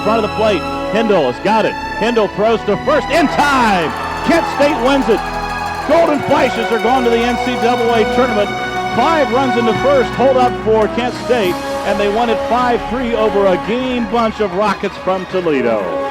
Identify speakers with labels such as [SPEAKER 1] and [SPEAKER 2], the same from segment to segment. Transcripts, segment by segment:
[SPEAKER 1] Front of the plate. Hindle has got it. Hindle throws to first in time. Kent State wins it. Golden Flashes are going to the NCAA tournament. 5 runs in the first hold up for Kent State, and they won it 5-3 over a game bunch of Rockets from Toledo.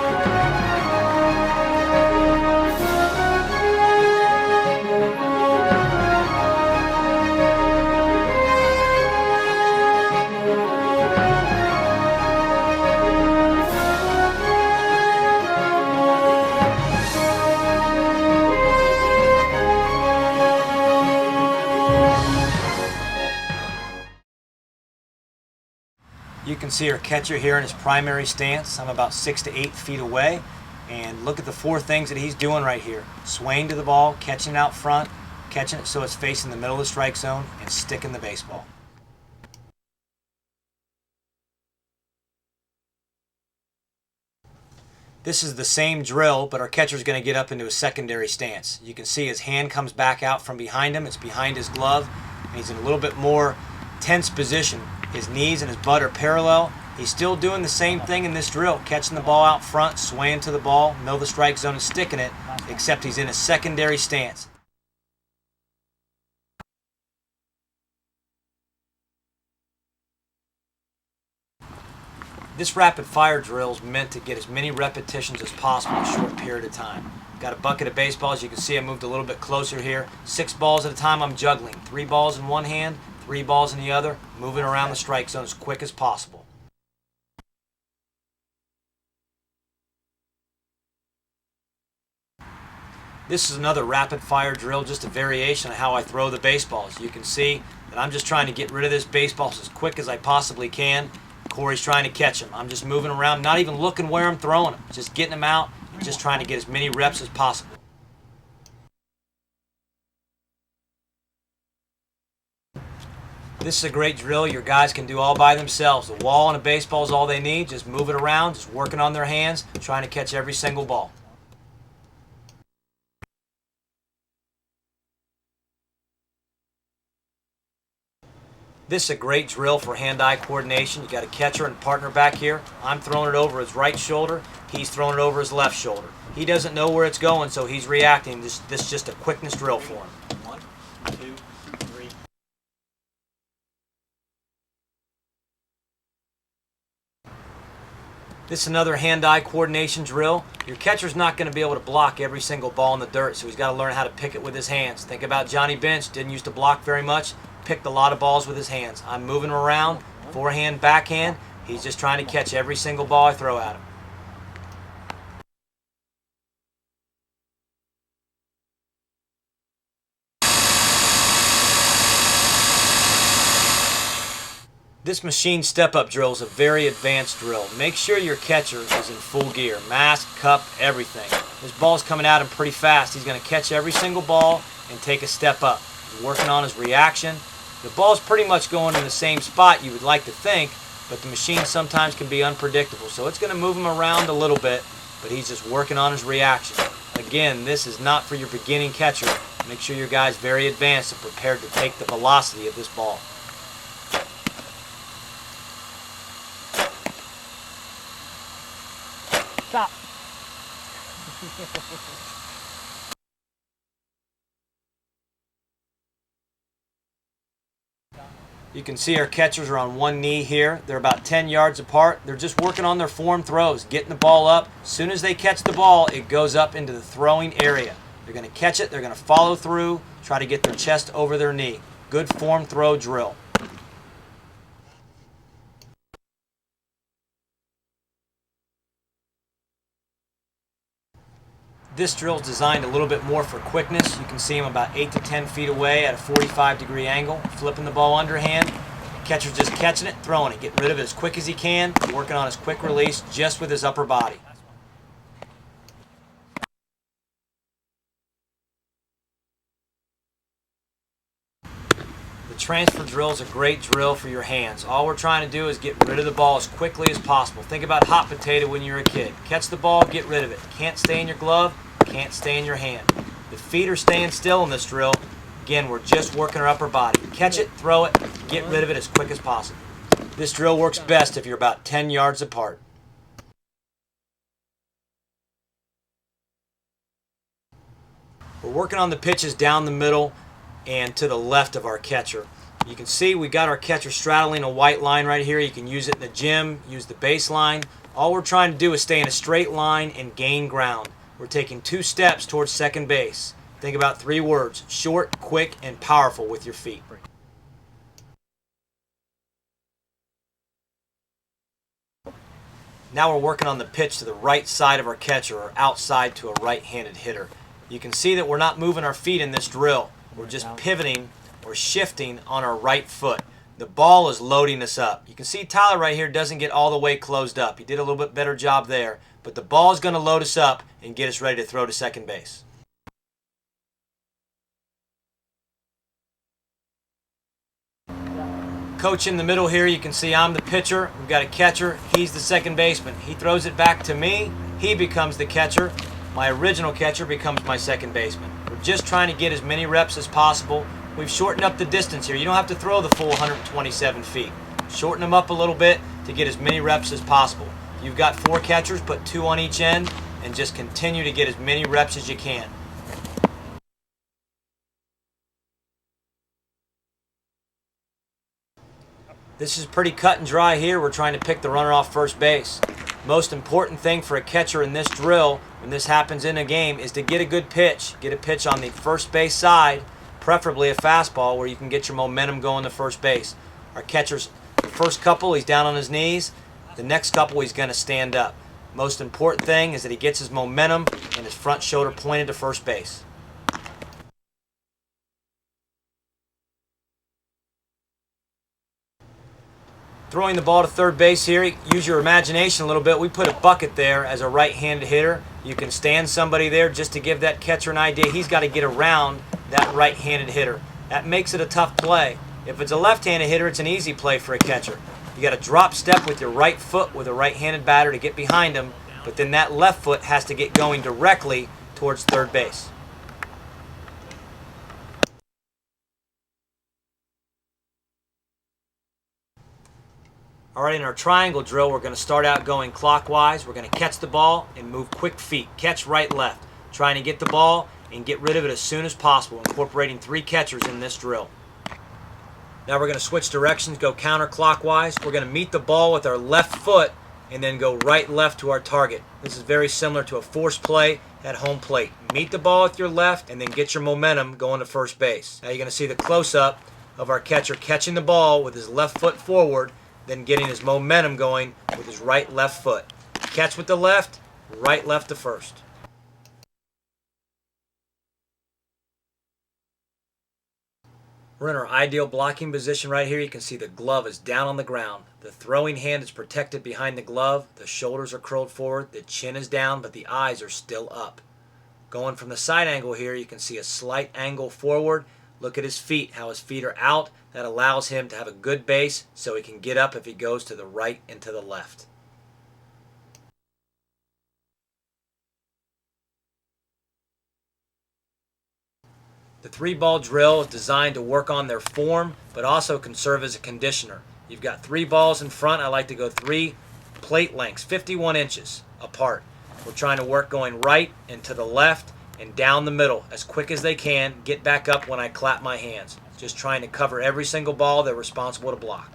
[SPEAKER 2] You can see our catcher here in his primary stance. I'm about 6 to 8 feet away. And look at the 4 things that he's doing right here. Swaying to the ball, catching it out front, catching it so it's facing the middle of the strike zone, and sticking the baseball. This is the same drill, but our catcher's going to get up into a secondary stance. You can see his hand comes back out from behind him. It's behind his glove, and he's in a little bit more tense position. His knees and his butt are parallel. He's still doing the same thing in this drill, catching the ball out front, swaying to the ball, middle of the strike zone and sticking it, except he's in a secondary stance. This rapid fire drill is meant to get as many repetitions as possible in a short period of time. Got a bucket of baseballs. You can see I moved a little bit closer here. 6 balls at a time I'm juggling. 3 balls in one hand, 3 balls in the other, moving around the strike zone as quick as possible. This is another rapid fire drill, just a variation of how I throw the baseballs. You can see that I'm just trying to get rid of this baseball as quick as I possibly can. Corey's trying to catch him. I'm just moving around, not even looking where I'm throwing him, just getting him out and just trying to get as many reps as possible. This is a great drill your guys can do all by themselves. The wall and a baseball is all they need. Just move it around, just working on their hands, trying to catch every single ball. This is a great drill for hand-eye coordination. You got a catcher and partner back here. I'm throwing it over his right shoulder. He's throwing it over his left shoulder. He doesn't know where it's going, so he's reacting. This is just a quickness drill for him. 1, 2, 3. This is another hand-eye coordination drill. Your catcher's not going to be able to block every single ball in the dirt, so he's got to learn how to pick it with his hands. Think about Johnny Bench. Didn't used to block very much. Picked a lot of balls with his hands. I'm moving him around, forehand, backhand. He's just trying to catch every single ball I throw at him. This machine step-up drill is a very advanced drill. Make sure your catcher is in full gear. Mask, cup, everything. This ball's coming at him pretty fast. He's going to catch every single ball and take a step up. He's working on his reaction. The ball's pretty much going in the same spot you would like to think, but the machine sometimes can be unpredictable. So it's going to move him around a little bit, but he's just working on his reaction. Again, this is not for your beginning catcher. Make sure your guy's very advanced and prepared to take the velocity of this ball.
[SPEAKER 3] Stop.
[SPEAKER 2] You can see our catchers are on one knee here. They're about 10 yards apart. They're just working on their form throws, getting the ball up. As soon as they catch the ball, it goes up into the throwing area. They're going to catch it, they're going to follow through, try to get their chest over their knee. Good form throw drill. This drill is designed a little bit more for quickness. You can see him about 8 to 10 feet away at a 45-degree angle, flipping the ball underhand, Catcher's just catching it, throwing it, getting rid of it as quick as he can, working on his quick release just with his upper body. The transfer drill is a great drill for your hands. All we're trying to do is get rid of the ball as quickly as possible. Think about hot potato when you're a kid. Catch the ball, get rid of it. Can't stay in your glove, can't stay in your hand. The feet are staying still in this drill. Again, we're just working our upper body. Catch it, throw it, get rid of it as quick as possible. This drill works best if you're about 10 yards apart. We're working on the pitches down the middle and to the left of our catcher. You can see we got our catcher straddling a white line right here. You can use it in the gym, use the baseline. All we're trying to do is stay in a straight line and gain ground. We're taking 2 steps towards second base. Think about 3 words: short, quick, and powerful with your feet. Now we're working on the pitch to the right side of our catcher, or outside to a right-handed hitter. You can see that we're not moving our feet in this drill. We're just pivoting or shifting on our right foot. The ball is loading us up. You can see Tyler right here doesn't get all the way closed up. He did a little bit better job there, but the ball is going to load us up and get us ready to throw to second base. Coach in the middle here, you can see I'm the pitcher. We've got a catcher. He's the second baseman. He throws it back to me. He becomes the catcher. My original catcher becomes my second baseman. We're just trying to get as many reps as possible. We've shortened up the distance here. You don't have to throw the full 127 feet. Shorten them up a little bit to get as many reps as possible. If you've got 4 catchers, put 2 on each end and just continue to get as many reps as you can. This is pretty cut and dry here. We're trying to pick the runner off first base. Most important thing for a catcher in this drill, when this happens in a game, is to get a good pitch. Get a pitch on the first base side, preferably a fastball where you can get your momentum going to first base. Our catcher's, the first couple, he's down on his knees. The next couple, he's going to stand up. Most important thing is that he gets his momentum and his front shoulder pointed to first base. Throwing the ball to third base here, use your imagination a little bit. We put a bucket there as a right-handed hitter. You can stand somebody there just to give that catcher an idea. He's got to get around that right-handed hitter. That makes it a tough play. If it's a left-handed hitter, it's an easy play for a catcher. You got to drop step with your right foot with a right-handed batter to get behind him, but then that left foot has to get going directly towards third base. All right, in our triangle drill, we're going to start out going clockwise. We're going to catch the ball and move quick feet. Catch right, left. Trying to get the ball and get rid of it as soon as possible, incorporating 3 catchers in this drill. Now we're going to switch directions, go counterclockwise. We're going to meet the ball with our left foot and then go right, left to our target. This is very similar to a force play at home plate. Meet the ball with your left and then get your momentum going to first base. Now you're going to see the close-up of our catcher catching the ball with his left foot forward, then getting his momentum going with his right, left foot. Catch with the left, right, left to first. We're in our ideal blocking position right here. You can see the glove is down on the ground. The throwing hand is protected behind the glove. The shoulders are curled forward. The chin is down, but the eyes are still up. Going from the side angle here, you can see a slight angle forward. Look at his feet, how his feet are out. That allows him to have a good base so he can get up if he goes to the right and to the left. The 3-ball drill is designed to work on their form, but also can serve as a conditioner. You've got 3 balls in front. I like to go 3 plate lengths, 51 inches apart. We're trying to work going right and to the left and down the middle as quick as they can. Get back up when I clap my hands. Just trying to cover every single ball they're responsible to block.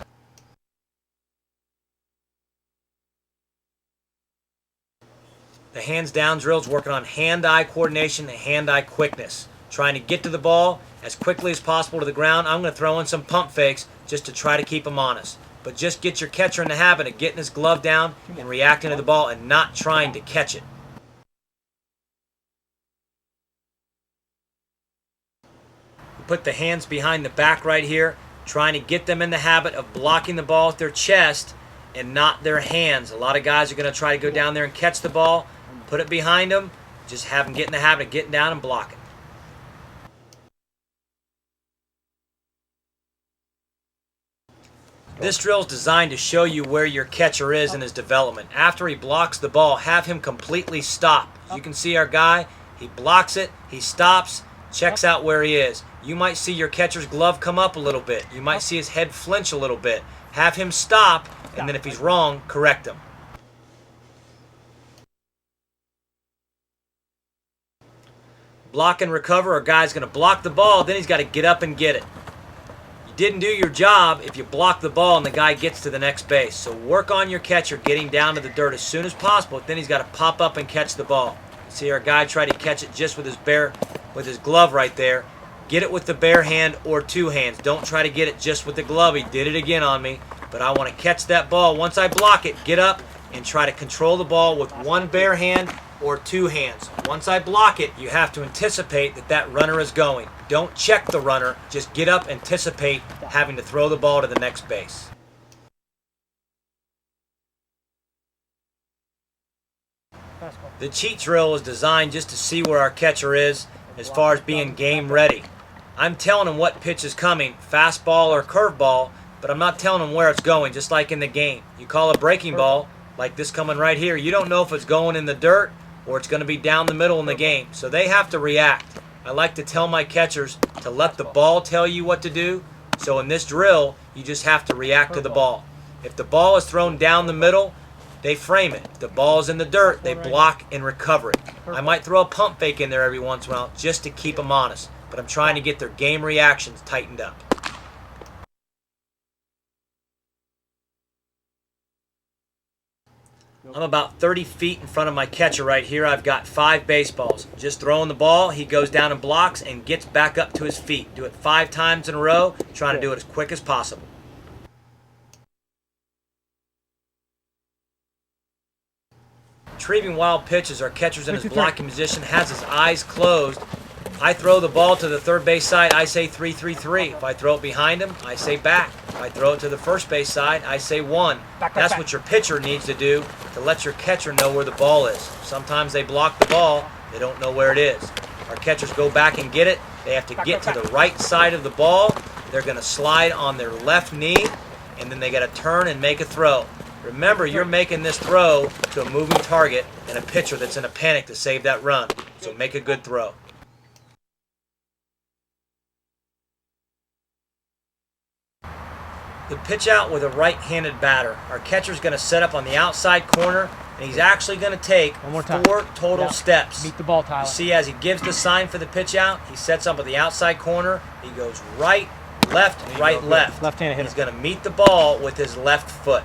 [SPEAKER 2] The hands down drill is working on hand-eye coordination and hand-eye quickness. Trying to get to the ball as quickly as possible to the ground. I'm going to throw in some pump fakes just to try to keep him honest. But just get your catcher in the habit of getting his glove down and reacting to the ball and not trying to catch it. Put the hands behind the back right here. trying to get them in the habit of blocking the ball with their chest and not their hands. A lot of guys are going to try to go down there and catch the ball, put it behind them, just have them get in the habit of getting down and blocking. This drill is designed to show you where your catcher is in his development. After he blocks the ball, have him completely stop. As you can see our guy, he blocks it, he stops, checks out where he is. You might see your catcher's glove come up a little bit. You might see his head flinch a little bit. Have him stop, and then if he's wrong, correct him. Block and recover, a guy's going to block the ball, then he's got to get up and get it. You didn't do your job if you block the ball and the guy gets to the next base. So work on your catcher getting down to the dirt as soon as possible, then he's got to pop up and catch the ball. See our guy try to catch it just with his glove right there. Get it with the bare hand or two hands. Don't try to get it just with the glove. He did it again on me. But I want to catch that ball. Once I block it, get up and try to control the ball with one bare hand or two hands. Once I block it, you have to anticipate that that runner is going. Don't check the runner. Just get up, anticipate having to throw the ball to the next base. The cheat drill is designed just to see where our catcher is as far as being game ready. I'm telling him what pitch is coming, fastball or curveball, but I'm not telling him where it's going, just like in the game. You call a breaking ball, like this coming right here, you don't know if it's going in the dirt or it's going to be down the middle in the game. So they have to react. I like to tell my catchers to let the ball tell you what to do. So in this drill, you just have to react to the ball. If the ball is thrown down the middle, they frame it. If the ball is in the dirt, they block and recover it. I might throw a pump fake in there every once in a while just to keep them honest, but I'm trying to get their game reactions tightened up. I'm about 30 feet in front of my catcher right here. I've got 5 baseballs. Just throwing the ball, he goes down and blocks and gets back up to his feet. Do it 5 times in a row, trying to do it as quick as possible. Retrieving wild pitches, our catcher's in his blocking position, has his eyes closed. I throw the ball to the third base side, I say 3-3-3. If I throw it behind him, I say back. If I throw it to the first base side, I say 1. That's what your pitcher needs to do to let your catcher know where the ball is. Sometimes they block the ball, they don't know where it is. Our catchers go back and get it. They have to get to the right side of the ball. They're going to slide on their left knee, and then they got to turn and make a throw. Remember, you're making this throw to a moving target and a pitcher that's in a panic to save that run. So make a good throw. The pitch out with a right-handed batter. Our catcher's going to set up on the outside corner, and he's actually going to take 4 total steps.
[SPEAKER 3] Meet the ball, Tyler.
[SPEAKER 2] You see, as he gives the sign for the pitch out, he sets up at the outside corner. He goes right, left, right, left.
[SPEAKER 3] Left-handed hitter.
[SPEAKER 2] He's going to meet the ball with his left foot.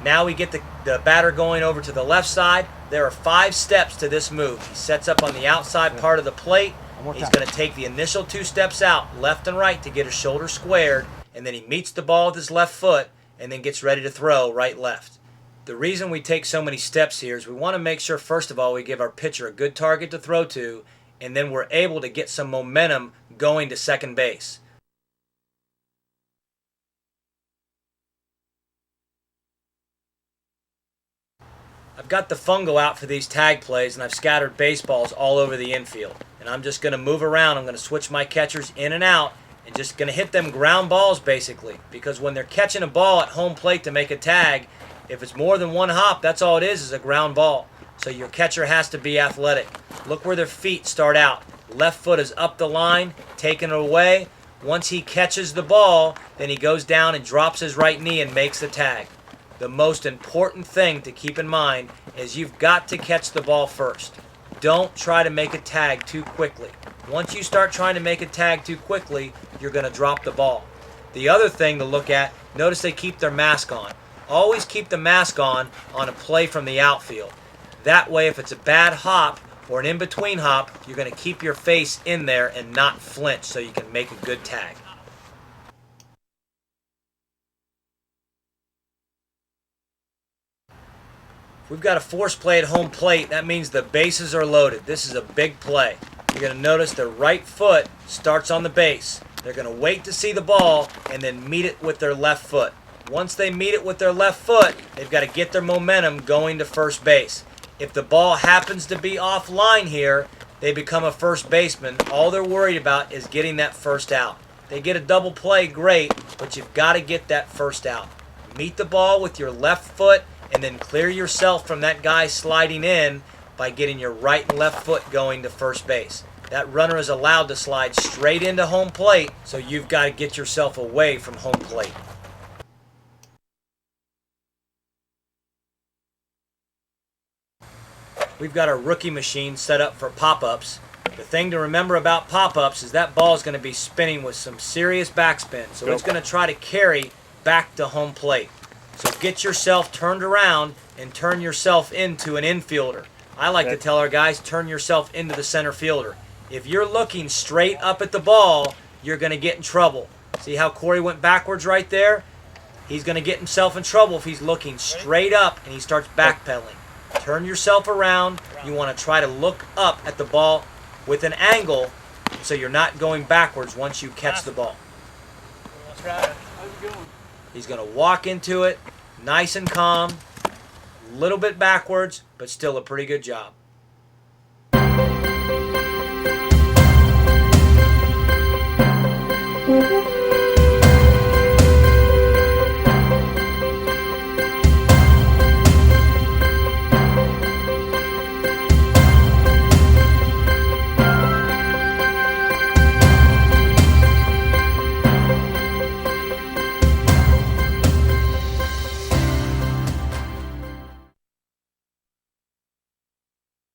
[SPEAKER 2] Now we get the batter going over to the left side. There are 5 steps to this move. He sets up on the outside part of the plate. He's going to take the initial 2 steps out, left and right, to get his shoulder squared. And then he meets the ball with his left foot and then gets ready to throw right-left. The reason we take so many steps here is we want to make sure, first of all, we give our pitcher a good target to throw to, and then we're able to get some momentum going to second base. I've got the fungo out for these tag plays, and I've scattered baseballs all over the infield. And I'm just going to move around. I'm going to switch my catchers in and out and just going to hit them ground balls, basically. Because when they're catching a ball at home plate to make a tag, if it's more than 1 hop, that's all it is a ground ball. So your catcher has to be athletic. Look where their feet start out. Left foot is up the line, taking it away. Once he catches the ball, then he goes down and drops his right knee and makes the tag. The most important thing to keep in mind is you've got to catch the ball first. Don't try to make a tag too quickly. Once you start trying to make a tag too quickly, you're going to drop the ball. The other thing to look at, notice they keep their mask on. Always keep the mask on a play from the outfield. That way, if it's a bad hop or an in-between hop, you're going to keep your face in there and not flinch so you can make a good tag. If we've got a force play at home plate, that means the bases are loaded. This is a big play. You're going to notice the right foot starts on the base. They're going to wait to see the ball and then meet it with their left foot. Once they meet it with their left foot, they've got to get their momentum going to first base. If the ball happens to be offline here, they become a first baseman. All they're worried about is getting that first out. They get a double play, great, but you've got to get that first out. Meet the ball with your left foot and then clear yourself from that guy sliding in by getting your right and left foot going to first base. That runner is allowed to slide straight into home plate, so you've got to get yourself away from home plate. We've got our rookie machine set up for pop-ups. The thing to remember about pop-ups is that ball is going to be spinning with some serious backspin, so it's going to try to carry back to home plate. So get yourself turned around and turn yourself into an infielder. I like to tell our guys, turn yourself into the center fielder. If you're looking straight up at the ball, you're going to get in trouble. See how Corey went backwards right there? He's going to get himself in trouble if he's looking straight up and he starts backpedaling. Turn yourself around. You want to try to look up at the ball with an angle so you're not going backwards once you catch the ball. He's going to walk into it nice and calm, a little bit backwards, but still a pretty good job.